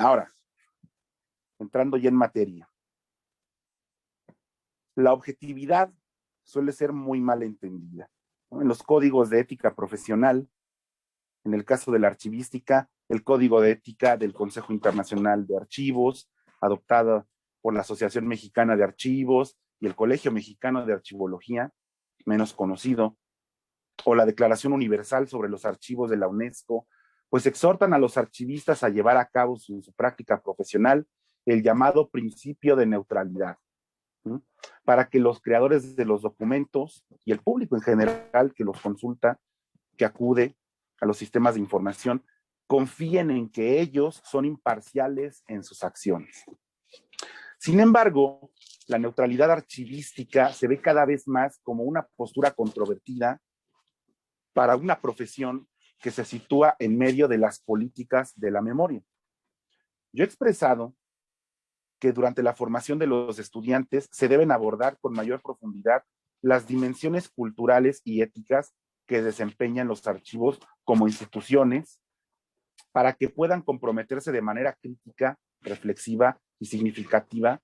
Ahora, entrando ya en materia, la objetividad suele ser muy mal entendida, ¿no? En los códigos de ética profesional, en el caso de la archivística, el Código de Ética del Consejo Internacional de Archivos, adoptada por la Asociación Mexicana de Archivos y el Colegio Mexicano de Archivología, menos conocido, o la Declaración Universal sobre los Archivos de la UNESCO, pues exhortan a los archivistas a llevar a cabo en su práctica profesional el llamado principio de neutralidad, ¿sí? Para que los creadores de los documentos y el público en general que los consulta, que acude a los sistemas de información, confíen en que ellos son imparciales en sus acciones. Sin embargo, la neutralidad archivística se ve cada vez más como una postura controvertida para una profesión que se sitúa en medio de las políticas de la memoria. Yo he expresado que durante la formación de los estudiantes se deben abordar con mayor profundidad las dimensiones culturales y éticas que desempeñan los archivos como instituciones para que puedan comprometerse de manera crítica, reflexiva y significativa,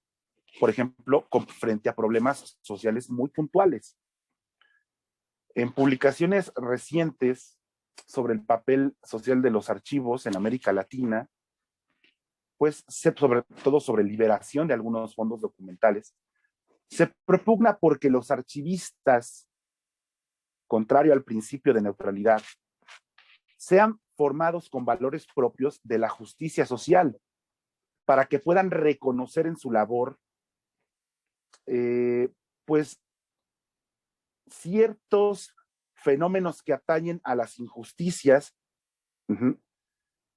por ejemplo, frente a problemas sociales muy puntuales. En publicaciones recientes sobre el papel social de los archivos en América Latina, pues sobre todo sobre liberación de algunos fondos documentales, se propugna porque los archivistas, contrario al principio de neutralidad, sean formados con valores propios de la justicia social, para que puedan reconocer en su labor, pues, ciertos fenómenos que atañen a las injusticias,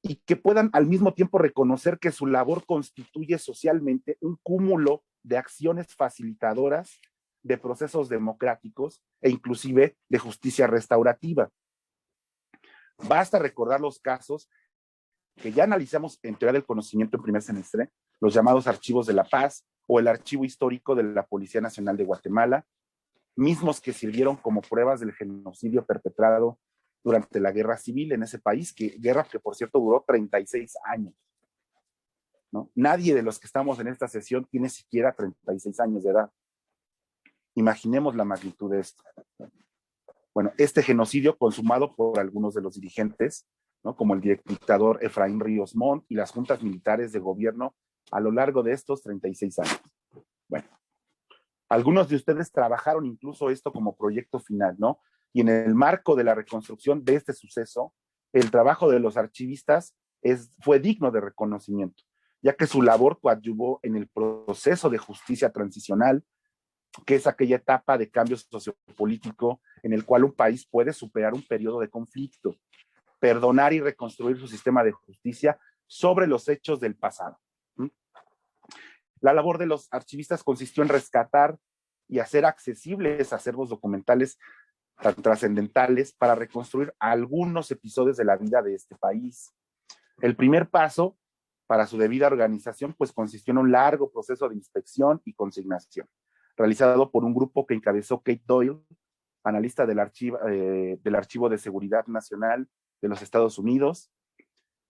y que puedan al mismo tiempo reconocer que su labor constituye socialmente un cúmulo de acciones facilitadoras de procesos democráticos e inclusive de justicia restaurativa. Basta recordar los casos que ya analizamos en teoría del conocimiento en primer semestre, los llamados archivos de la paz o el archivo histórico de la Policía Nacional de Guatemala, mismos que sirvieron como pruebas del genocidio perpetrado durante la guerra civil en ese país, guerra que por cierto duró 36 años. ¿No? Nadie de los que estamos en esta sesión tiene siquiera 36 años de edad. Imaginemos la magnitud de esto. Bueno, este genocidio consumado por algunos de los dirigentes, ¿no? Como el dictador Efraín Ríos Montt y las juntas militares de gobierno a lo largo de estos 36 años. Bueno, algunos de ustedes trabajaron incluso esto como proyecto final, ¿no? Y en el marco de la reconstrucción de este suceso, el trabajo de los archivistas fue digno de reconocimiento, ya que su labor coadyuvó en el proceso de justicia transicional, que es aquella etapa de cambio sociopolítico en el cual un país puede superar un periodo de conflicto, perdonar y reconstruir su sistema de justicia sobre los hechos del pasado. La labor de los archivistas consistió en rescatar y hacer accesibles acervos documentales tan trascendentales para reconstruir algunos episodios de la vida de este país. El primer paso para su debida organización pues consistió en un largo proceso de inspección y consignación, realizado por un grupo que encabezó Kate Doyle, analista del Archivo de Seguridad Nacional de los Estados Unidos,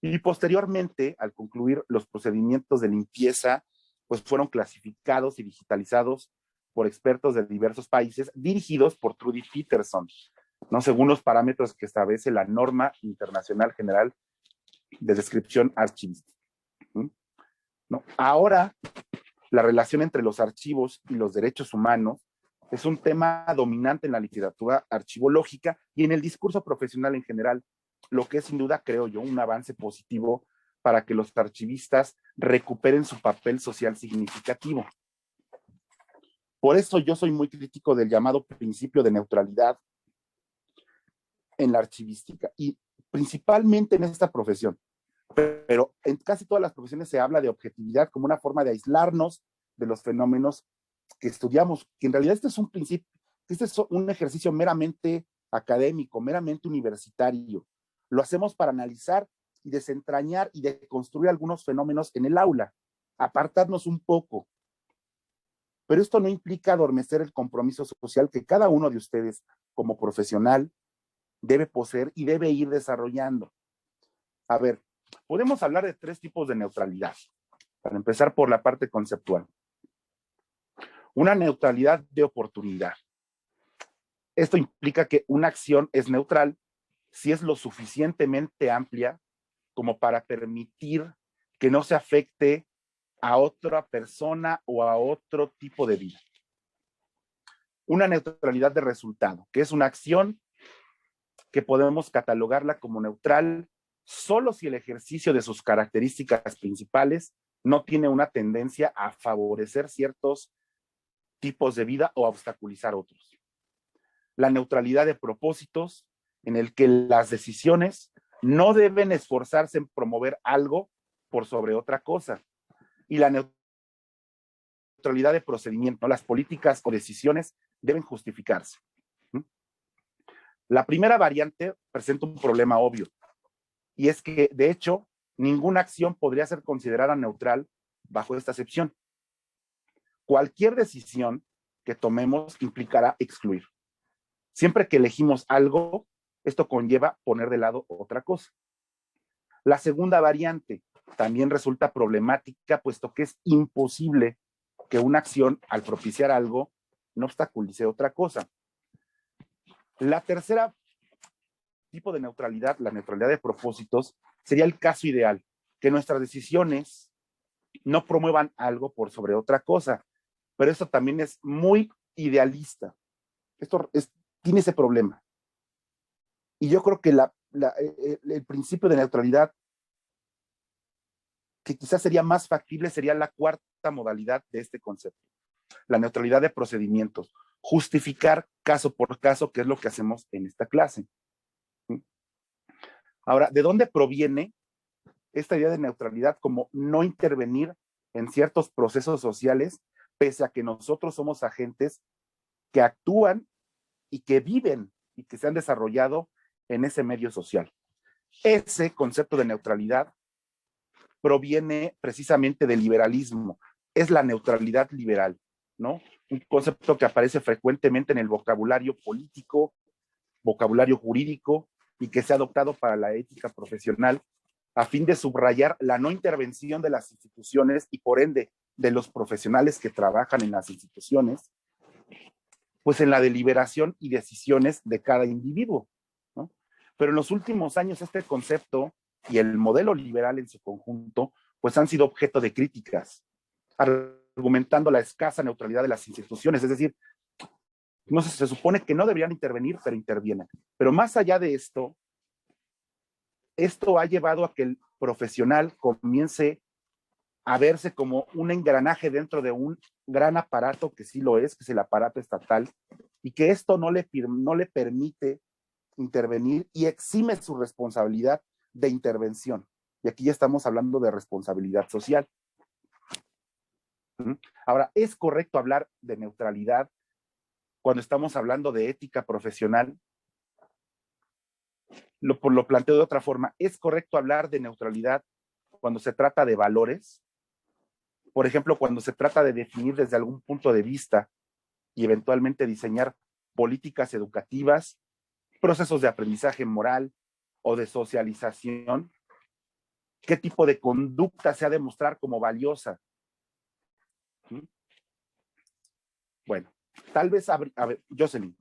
y posteriormente, al concluir los procedimientos de limpieza, pues fueron clasificados y digitalizados por expertos de diversos países, dirigidos por Trudy Peterson, ¿no? Según los parámetros que establece la norma internacional general de descripción archivística. ¿No? Ahora, la relación entre los archivos y los derechos humanos es un tema dominante en la literatura archivológica y en el discurso profesional en general, lo que es sin duda, creo yo, un avance positivo para que los archivistas recuperen su papel social significativo. Por eso yo soy muy crítico del llamado principio de neutralidad en la archivística y principalmente en esta profesión. Pero en casi todas las profesiones se habla de objetividad como una forma de aislarnos de los fenómenos que estudiamos, que en realidad este es un principio, este es un ejercicio meramente académico, meramente universitario. Lo hacemos para analizar y desentrañar y deconstruir algunos fenómenos en el aula, apartarnos un poco. Pero esto no implica adormecer el compromiso social que cada uno de ustedes como profesional debe poseer y debe ir desarrollando. A ver, Podemos hablar de 3 tipos de neutralidad, para empezar por la parte conceptual. Una neutralidad de oportunidad. Esto implica que una acción es neutral si es lo suficientemente amplia como para permitir que no se afecte a otra persona o a otro tipo de vida. Una neutralidad de resultado, que es una acción que podemos catalogarla como neutral solo si el ejercicio de sus características principales no tiene una tendencia a favorecer ciertos tipos de vida o a obstaculizar otros. La neutralidad de propósitos, en el que las decisiones no deben esforzarse en promover algo por sobre otra cosa. Y la neutralidad de procedimiento, las políticas o decisiones deben justificarse. La primera variante presenta un problema obvio, y es que, de hecho, ninguna acción podría ser considerada neutral bajo esta acepción. Cualquier decisión que tomemos implicará excluir. Siempre que elegimos algo, esto conlleva poner de lado otra cosa. La segunda variante también resulta problemática, puesto que es imposible que una acción, al propiciar algo, no obstaculice otra cosa. La tercera tipo de neutralidad, la neutralidad de propósitos, sería el caso ideal, que nuestras decisiones no promuevan algo por sobre otra cosa, pero esto también es muy idealista. Tiene ese problema. Y yo creo que el principio de neutralidad que quizás sería más factible sería la cuarta modalidad de este concepto, la neutralidad de procedimientos, justificar caso por caso, que es lo que hacemos en esta clase. Ahora, ¿de dónde proviene esta idea de neutralidad como no intervenir en ciertos procesos sociales, pese a que nosotros somos agentes que actúan y que viven y que se han desarrollado en ese medio social? Ese concepto de neutralidad proviene precisamente del liberalismo, es la neutralidad liberal, ¿no? Un concepto que aparece frecuentemente en el vocabulario político, vocabulario jurídico, y que se ha adoptado para la ética profesional a fin de subrayar la no intervención de las instituciones y por ende de los profesionales que trabajan en las instituciones, pues en la deliberación y decisiones de cada individuo, ¿no? Pero en los últimos años este concepto y el modelo liberal en su conjunto, pues han sido objeto de críticas, argumentando la escasa neutralidad de las instituciones, es decir, no se supone que no deberían intervenir, pero intervienen. Pero más allá de esto, esto ha llevado a que el profesional comience a verse como un engranaje dentro de un gran aparato, que sí lo es, que es el aparato estatal, y que esto no le permite intervenir y exime su responsabilidad de intervención. Y aquí ya estamos hablando de responsabilidad social. Ahora, ¿es correcto hablar de neutralidad cuando estamos hablando de ética profesional? Lo planteo de otra forma. ¿Es correcto hablar de neutralidad cuando se trata de valores? Por ejemplo, cuando se trata de definir desde algún punto de vista y eventualmente diseñar políticas educativas, procesos de aprendizaje moral o de socialización, ¿qué tipo de conducta se ha de mostrar como valiosa? Bueno, tal vez, a ver, Jocelyn.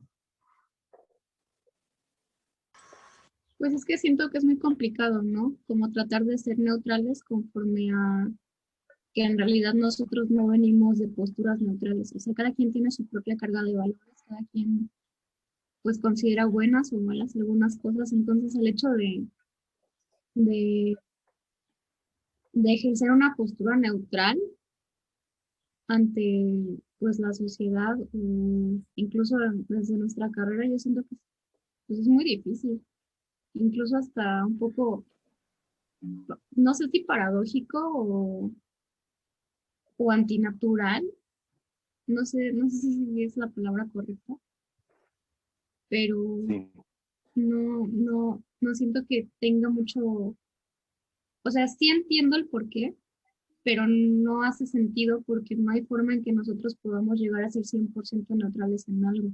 Pues es que siento que es muy complicado, ¿no? Como tratar de ser neutrales conforme a que en realidad nosotros no venimos de posturas neutrales. O sea, cada quien tiene su propia carga de valores, cada quien pues considera buenas o malas algunas cosas. Entonces el hecho de, de ejercer una postura neutral ante pues la sociedad o incluso desde nuestra carrera, yo siento que pues, es muy difícil, incluso hasta un poco, no sé si paradójico o antinatural, no sé si es la palabra correcta, pero Sí. no siento que tenga mucho, o sea, sí entiendo el porqué, pero no hace sentido porque no hay forma en que nosotros podamos llegar a ser 100% neutrales en algo.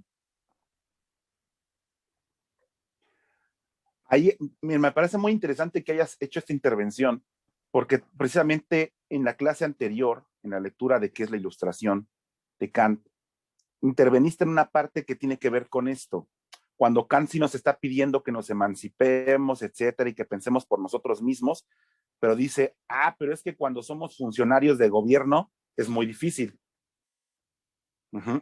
ahí me parece muy interesante que hayas hecho esta intervención, porque precisamente en la clase anterior, en la lectura de qué es la ilustración de Kant, interveniste en una parte que tiene que ver con esto. Cuando Kant sí nos está pidiendo que nos emancipemos, etcétera, y que pensemos por nosotros mismos, pero dice, pero es que cuando somos funcionarios de gobierno es muy difícil.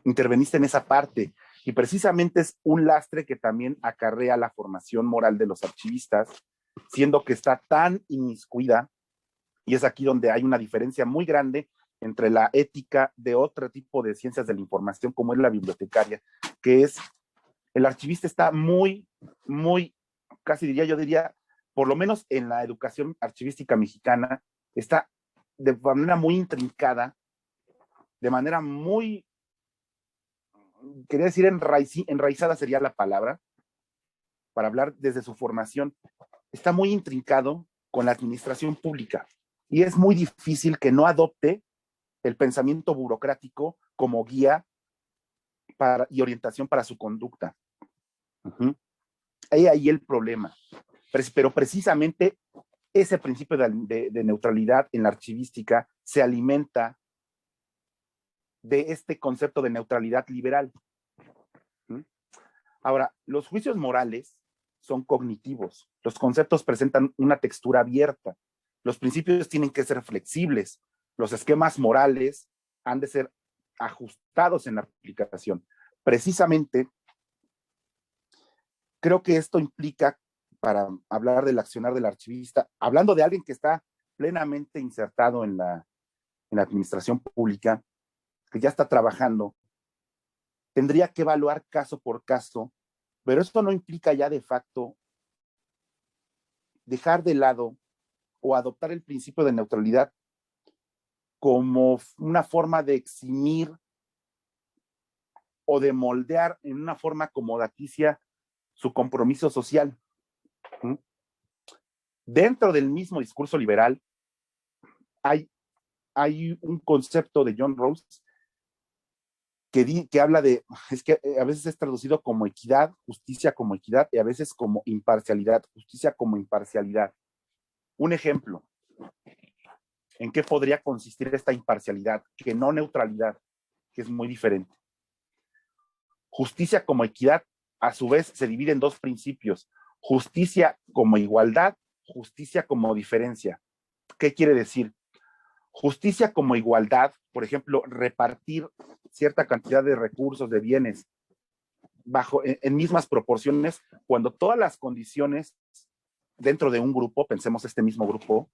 Interveniste en esa parte y precisamente es un lastre que también acarrea la formación moral de los archivistas, siendo que está tan inmiscuida, y es aquí donde hay una diferencia muy grande entre la ética de otro tipo de ciencias de la información, como es la bibliotecaria, que es, el archivista está muy, muy, casi diría, por lo menos en la educación archivística mexicana, está de manera muy intrincada, de manera muy, quería decir enraizada sería la palabra, para hablar desde su formación, está muy intrincado con la administración pública y es muy difícil que no adopte el pensamiento burocrático como guía y orientación para su conducta. Ahí el problema. Pero precisamente ese principio de neutralidad en la archivística se alimenta de este concepto de neutralidad liberal. Ahora, los juicios morales son cognitivos. Los conceptos presentan una textura abierta. Los principios tienen que ser flexibles. Los esquemas morales han de ser ajustados en la aplicación. Precisamente, creo que esto implica, para hablar del accionar del archivista, hablando de alguien que está plenamente insertado en la administración pública, que ya está trabajando, tendría que evaluar caso por caso, pero esto no implica ya de facto dejar de lado o adoptar el principio de neutralidad como una forma de eximir o de moldear en una forma acomodaticia su compromiso social. Dentro del mismo discurso liberal hay un concepto de John Rawls que habla de, es que a veces es traducido como equidad, justicia como equidad, y a veces como imparcialidad, justicia como imparcialidad. Un ejemplo, ¿en qué podría consistir esta imparcialidad? Que no neutralidad, que es muy diferente. Justicia como equidad, a su vez, se divide en dos principios. Justicia como igualdad, justicia como diferencia. ¿Qué quiere decir? Justicia como igualdad, por ejemplo, repartir cierta cantidad de recursos, de bienes, en mismas proporciones, cuando todas las condiciones dentro de un grupo, pensemos este mismo grupo,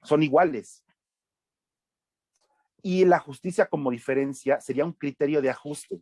son iguales. Y la justicia como diferencia sería un criterio de ajuste.